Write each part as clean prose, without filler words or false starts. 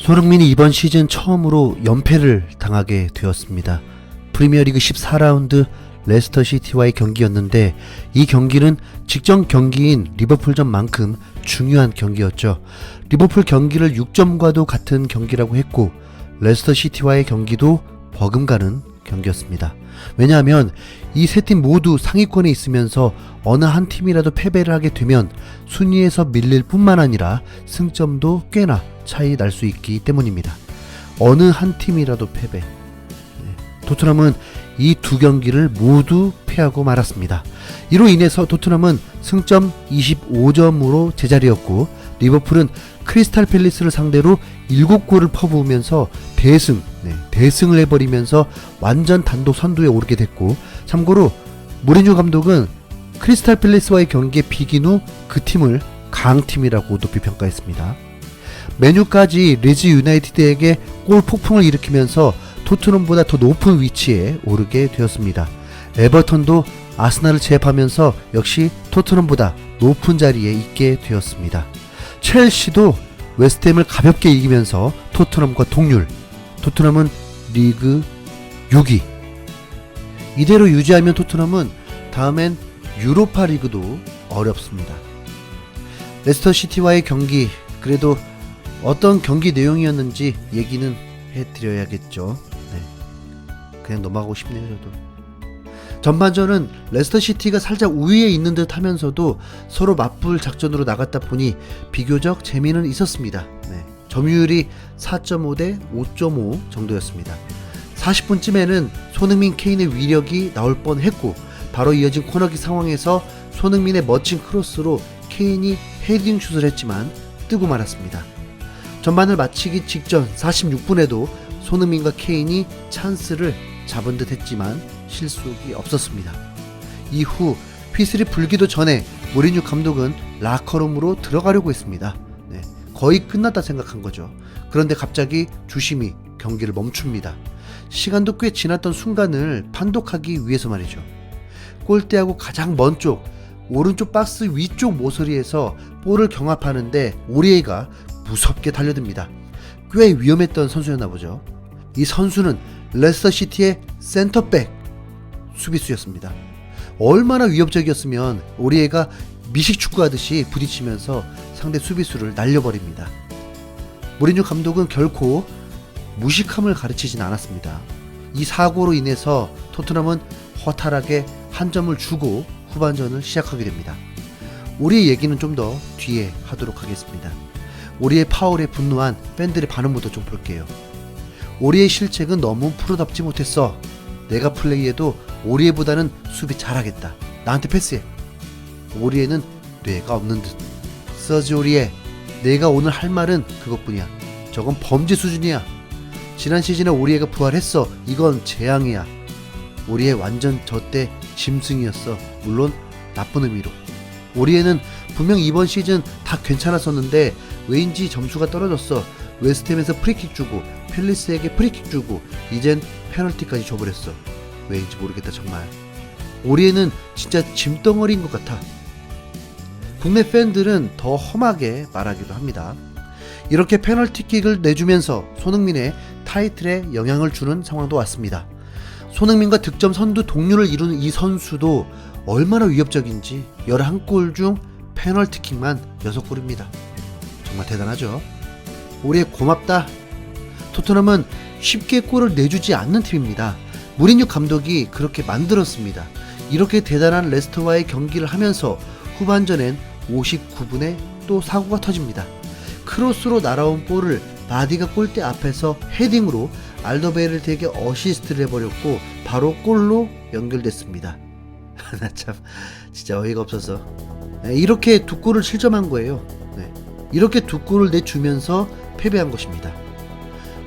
손흥민이 이번 시즌 처음으로 연패를 당하게 되었습니다. 프리미어리그 14라운드 레스터 시티와의 경기였는데 이 경기는 직전 경기인 리버풀전만큼 중요한 경기였죠. 리버풀 경기를 6점과도 같은 경기라고 했고 레스터 시티와의 경기도 버금가는 경기였습니다. 왜냐하면 이 세 팀 모두 상위권에 있으면서 어느 한 팀이라도 패배를 하게 되면 순위에서 밀릴 뿐만 아니라 승점도 꽤나 차이 날 수 있기 때문입니다. 어느 한 팀이라도 패배. 토트넘은 이 두 경기를 모두 패하고 말았습니다. 이로 인해서 토트넘은 승점 25점으로 제자리였고 리버풀은 크리스탈 팰리스를 상대로 7골을 퍼부으면서 대승을 해버리면서 완전 단독 선두에 오르게 됐고, 참고로 무리뉴 감독은 크리스탈 팰리스와의 경기에 비긴 후 그 팀을 강팀이라고 높이 평가했습니다. 메뉴까지 리즈 유나이티드에게 골 폭풍을 일으키면서 토트넘보다 더 높은 위치에 오르게 되었습니다. 에버턴도 아스날을 제압하면서 역시 토트넘보다 높은 자리에 있게 되었습니다. 첼시도 웨스트햄을 가볍게 이기면서 토트넘과 동률, 토트넘은 리그 6위. 이대로 유지하면 토트넘은 다음엔 유로파 리그도 어렵습니다. 레스터 시티와의 경기, 그래도 어떤 경기 내용이었는지 얘기는 해드려야겠죠. 그냥 넘어가고 싶네요. 저도 전반전은 레스터 시티가 살짝 우위에 있는 듯 하면서도 서로 맞불 작전으로 나갔다 보니 비교적 재미는 있었습니다. 점유율이 4.5 대 5.5 정도였습니다. 40분쯤에는 손흥민 케인의 위력이 나올 뻔했고 바로 이어진 코너킥 상황에서 손흥민의 멋진 크로스로 케인이 헤딩 슛을 했지만 뜨고 말았습니다. 전반을 마치기 직전 46분에도 손흥민과 케인이 찬스를 잡은 듯 했지만 실속이 없었습니다. 이후 휘슬이 불기도 전에 무리뉴 감독은 라커룸으로 들어가려고 했습니다. 거의 끝났다 생각한 거죠. 그런데 갑자기 주심이 경기를 멈춥니다. 시간도 꽤 지났던 순간을 판독하기 위해서 말이죠. 골대하고 가장 먼 쪽 오른쪽 박스 위쪽 모서리에서 볼을 경합하는데 오리에가 무섭게 달려듭니다. 꽤 위험했던 선수였나 보죠. 이 선수는 레스터 시티의 센터백 수비수였습니다. 얼마나 위협적이었으면 오리에가 미식축구 하듯이 부딪히면서 상대 수비수를 날려버립니다. 무리뉴 감독은 결코 무식함을 가르치진 않았습니다. 이 사고로 인해서 토트넘은 허탈하게 한 점을 주고 후반전을 시작하게 됩니다. 오리의 얘기는 좀 더 뒤에 하도록 하겠습니다. 오리의 파울에 분노한 팬들의 반응부터 좀 볼게요. 오리의 실책은 너무 프로답지 못했어. 내가 플레이해도 오리에보다는 수비 잘하겠다. 나한테 패스해. 오리에는 뇌가 없는 듯. 서지 오리에, 내가 오늘 할 말은 그것뿐이야. 저건 범죄 수준이야. 지난 시즌에 오리에가 부활했어. 이건 재앙이야. 오리에 완전 저때 짐승이었어. 물론 나쁜 의미로. 오리에는 분명 이번 시즌 다 괜찮았었는데 왜인지 점수가 떨어졌어. 웨스트햄에서 프리킥 주고 팰리스에게 프리킥 주고 이젠 페널티까지 줘버렸어. 왜인지 모르겠다 정말. 오리에는 진짜 짐덩어리인 것 같아. 국내 팬들은 더 험하게 말하기도 합니다. 이렇게 페널티킥을 내주면서 손흥민의 타이틀에 영향을 주는 상황도 왔습니다. 손흥민과 득점 선두 동률을 이루는 이 선수도 얼마나 위협적인지 11골 중 페널티킥만 6골입니다. 정말 대단하죠. 오리에 고맙다. 토트넘은 쉽게 골을 내주지 않는 팀입니다. 무리뉴 감독이 그렇게 만들었습니다. 이렇게 대단한 레스터와의 경기를 하면서 후반전엔 59분에 또 사고가 터집니다. 크로스로 날아온 볼을 바디가 골대 앞에서 헤딩으로 알더베이를에게 어시스트를 해버렸고 바로 골로 연결됐습니다. 나 참 진짜 어이가 없어서 이렇게 두 골을 실점한 거예요. 이렇게 두 골을 내주면서 패배한 것입니다.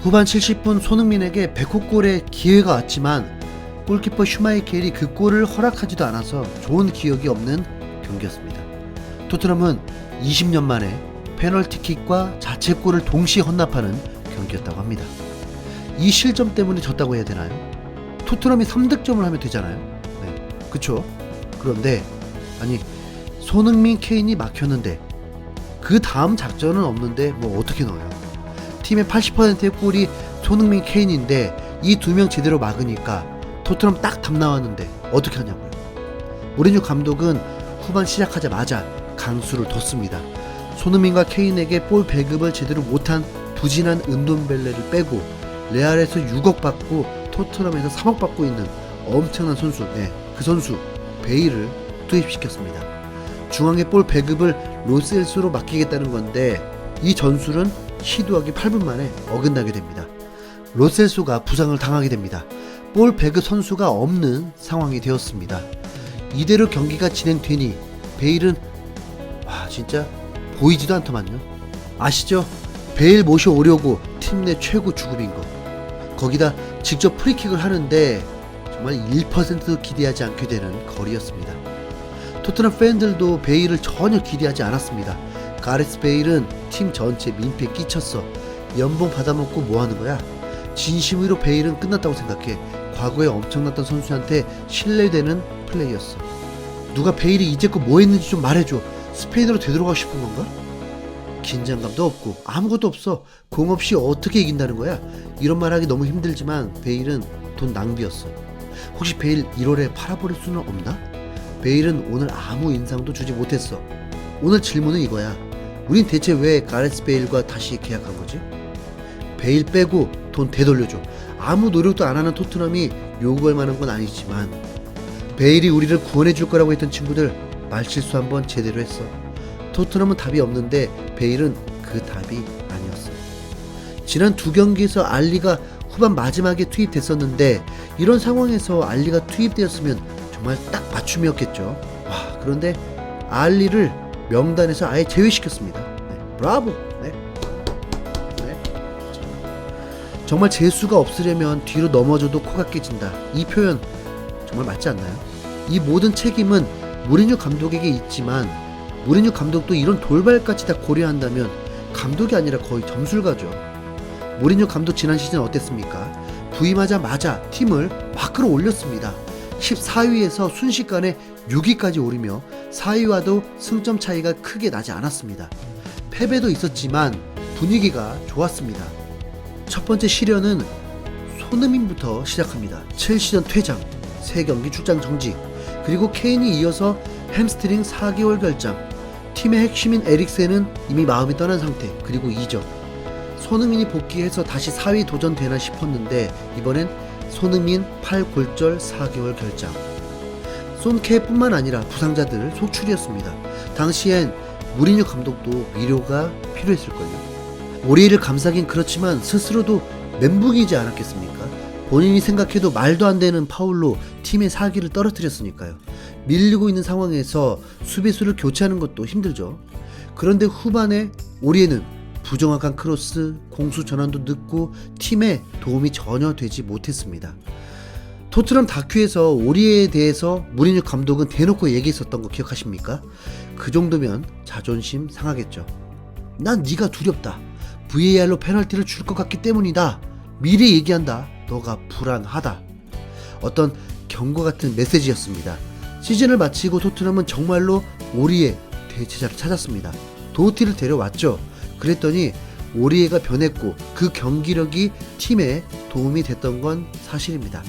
후반 70분 손흥민에게 백호골의 기회가 왔지만 골키퍼 슈마이켈이 그 골을 허락하지도 않아서 좋은 기억이 없는 경기였습니다. 토트넘은 20년 만에 페널티킥과 자책골을 동시에 헌납하는 경기였다고 합니다. 이 실점 때문에 졌다고 해야 되나요? 토트넘이 3득점을 하면 되잖아요. 그쵸? 그런데 아니 손흥민 케인이 막혔는데 그 다음 작전은 없는데 뭐 어떻게 넣어요? 팀의 80%의 골이 손흥민, 케인인데 이 두 명 제대로 막으니까 토트넘 딱 답 나왔는데 어떻게 하냐고요. 무리뉴 감독은 후반 시작하자마자 강수를 뒀습니다. 손흥민과 케인에게 볼 배급을 제대로 못한 부진한 은돈벨레를 빼고 레알에서 6억 받고 토트넘에서 3억 받고 있는 엄청난 선수, 그 선수 베일을 투입시켰습니다. 중앙의 볼 배급을 로셀소로 맡기겠다는 건데 이 전술은 시도하기 8분 만에 어긋나게 됩니다. 로셀소가 부상을 당하게 됩니다. 볼 배급 선수가 없는 상황이 되었습니다. 이대로 경기가 진행되니 베일은 진짜 보이지도 않더만요. 아시죠? 베일 모셔오려고 팀 내 최고 주급인 거. 거기다 직접 프리킥을 하는데 정말 1%도 기대하지 않게 되는 거리였습니다. 토트넘 팬들도 베일을 전혀 기대하지 않았습니다. 가레스 베일은 팀 전체 민폐 끼쳤어. 연봉 받아먹고 뭐하는 거야? 진심으로 베일은 끝났다고 생각해. 과거에 엄청났던 선수한테 신뢰되는 플레이였어. 누가 베일이 이제껏 뭐 했는지 좀 말해줘. 스페인으로 되돌아가고 싶은 건가? 긴장감도 없고 아무것도 없어. 공 없이 어떻게 이긴다는 거야? 이런 말하기 너무 힘들지만 베일은 돈 낭비였어. 혹시 베일 1월에 팔아버릴 수는 없나? 베일은 오늘 아무 인상도 주지 못했어. 오늘 질문은 이거야. 우린 대체 왜 가레스 베일과 다시 계약한 거지? 베일 빼고 돈 되돌려줘. 아무 노력도 안 하는 토트넘이 요구할 만한 건 아니지만 베일이 우리를 구원해 줄 거라고 했던 친구들 말실수 한번 제대로 했어. 토트넘은 답이 없는데 베일은 그 답이 아니었어요. 지난 두 경기에서 알리가 후반 마지막에 투입됐었는데 이런 상황에서 알리가 투입되었으면 정말 딱 맞춤이었겠죠. 그런데 알리를 명단에서 아예 제외시켰습니다. 브라보. 정말 재수가 없으려면 뒤로 넘어져도 코가 깨진다. 이 표현 정말 맞지 않나요? 이 모든 책임은 무리뉴 감독에게 있지만 무리뉴 감독도 이런 돌발까지 다 고려한다면 감독이 아니라 거의 점술가죠. 무리뉴 감독 지난 시즌 어땠습니까? 부임하자마자 팀을 막 끌어올렸습니다. 14위에서 순식간에 6위까지 오르며 4위와도 승점 차이가 크게 나지 않았습니다. 패배도 있었지만 분위기가 좋았습니다. 첫 번째 시련은 손흥민부터 시작합니다. 첼시전 퇴장, 3경기 출장 정지, 그리고 케인이 이어서 햄스트링 4개월 결장, 팀의 핵심인 에릭센은 이미 마음이 떠난 상태, 그리고 이적. 손흥민이 복귀해서 다시 4위 도전되나 싶었는데 이번엔 손흥민 8골절 4개월 결장. 손케뿐만 아니라 부상자들 속출이었습니다. 당시엔 무리뉴 감독도 위로가 필요했을걸요. 오리를 감싸긴 그렇지만 스스로도 멘붕이지 않았겠습니까? 본인이 생각해도 말도 안 되는 파울로 팀의 사기를 떨어뜨렸으니까요. 밀리고 있는 상황에서 수비수를 교체하는 것도 힘들죠. 그런데 후반에 오리에는 부정확한 크로스, 공수 전환도 늦고 팀에 도움이 전혀 되지 못했습니다. 토트넘 다큐에서 오리에 대해서 무리뉴 감독은 대놓고 얘기했었던 거 기억하십니까? 그 정도면 자존심 상하겠죠. 난 네가 두렵다. VAR로 페널티를 줄 것 같기 때문이다. 미리 얘기한다. 너가 불안하다. 어떤 경고 같은 메시지였습니다. 시즌을 마치고 토트넘은 정말로 오리에 대체자를 찾았습니다. 도우티를 데려왔죠. 그랬더니 오리에가 변했고 그 경기력이 팀에 도움이 됐던 건 사실입니다.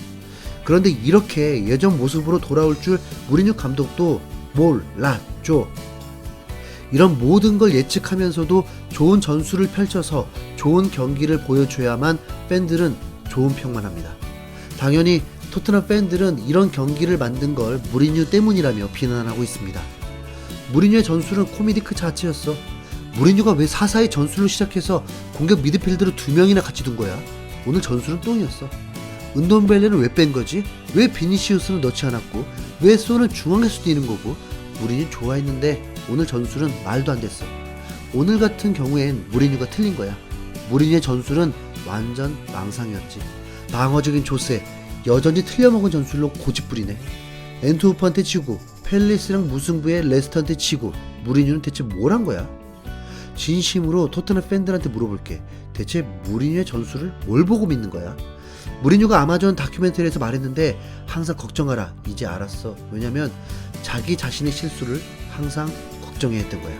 그런데 이렇게 예전 모습으로 돌아올 줄 무리뉴 감독도 몰랐죠. 이런 모든 걸 예측하면서도 좋은 전술을 펼쳐서 좋은 경기를 보여줘야만 팬들은 좋은 평만 합니다. 당연히 토트넘 팬들은 이런 경기를 만든 걸 무리뉴 때문이라며 비난하고 있습니다. 무리뉴의 전술은 코미디 그 자체였어. 무리뉴가 왜 4-4의 전술로 시작해서 공격 미드필더를 2명이나 같이 둔 거야? 오늘 전술은 똥이었어. 은돈벨레는 왜 뺀 거지? 왜 비니시우스는 넣지 않았고 왜 소는 중앙에서 뛰는 거고? 무리뉴 좋아했는데 오늘 전술은 말도 안 됐어. 오늘 같은 경우엔 무리뉴가 틀린 거야. 무리뉴의 전술은 완전 망상이었지. 방어적인 조세, 여전히 틀려먹은 전술로 고집부리네. 엔트호프한테 치고 펠리스랑 무승부에 레스터한테 치고 무리뉴는 대체 뭘 한 거야? 진심으로 토트넘 팬들한테 물어볼게. 대체 무리뉴의 전술을 뭘 보고 믿는 거야? 무리뉴가 아마존 다큐멘터리에서 말했는데 항상 걱정하라. 이제 알았어. 왜냐면 자기 자신의 실수를 항상 걱정해야 했던 거야.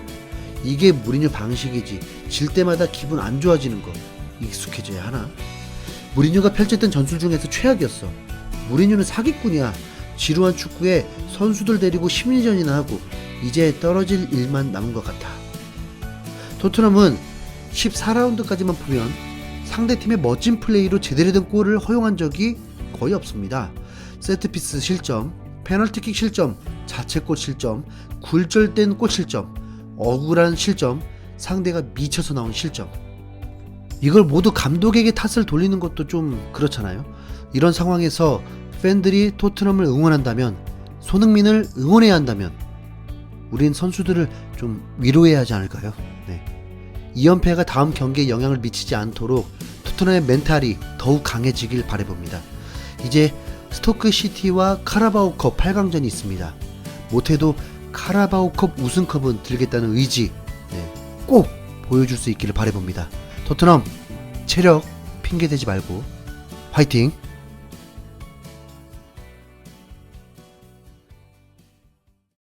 이게 무리뉴 방식이지. 질 때마다 기분 안 좋아지는 거. 익숙해져야 하나? 무리뉴가 펼쳤던 전술 중에서 최악이었어. 무리뉴는 사기꾼이야. 지루한 축구에 선수들 데리고 심리전이나 하고 이제 떨어질 일만 남은 것 같아. 토트넘은 14라운드까지만 보면 상대팀의 멋진 플레이로 제대로 된 골을 허용한 적이 거의 없습니다. 세트피스 실점, 페널티킥 실점, 자책골 실점, 굴절된 골 실점, 억울한 실점, 상대가 미쳐서 나온 실점. 이걸 모두 감독에게 탓을 돌리는 것도 좀 그렇잖아요. 이런 상황에서 팬들이 토트넘을 응원한다면, 손흥민을 응원해야 한다면 우린 선수들을 좀 위로해야 하지 않을까요? 네. 2연패가 다음 경기에 영향을 미치지 않도록 토트넘의 멘탈이 더욱 강해지길 바라봅니다. 이제 스토크 시티와 카라바오컵 8강전이 있습니다. 못해도 카라바오컵 우승컵은 들겠다는 의지, 꼭 보여줄 수 있기를 바라봅니다. 토트넘 체력 핑계대지 말고 화이팅!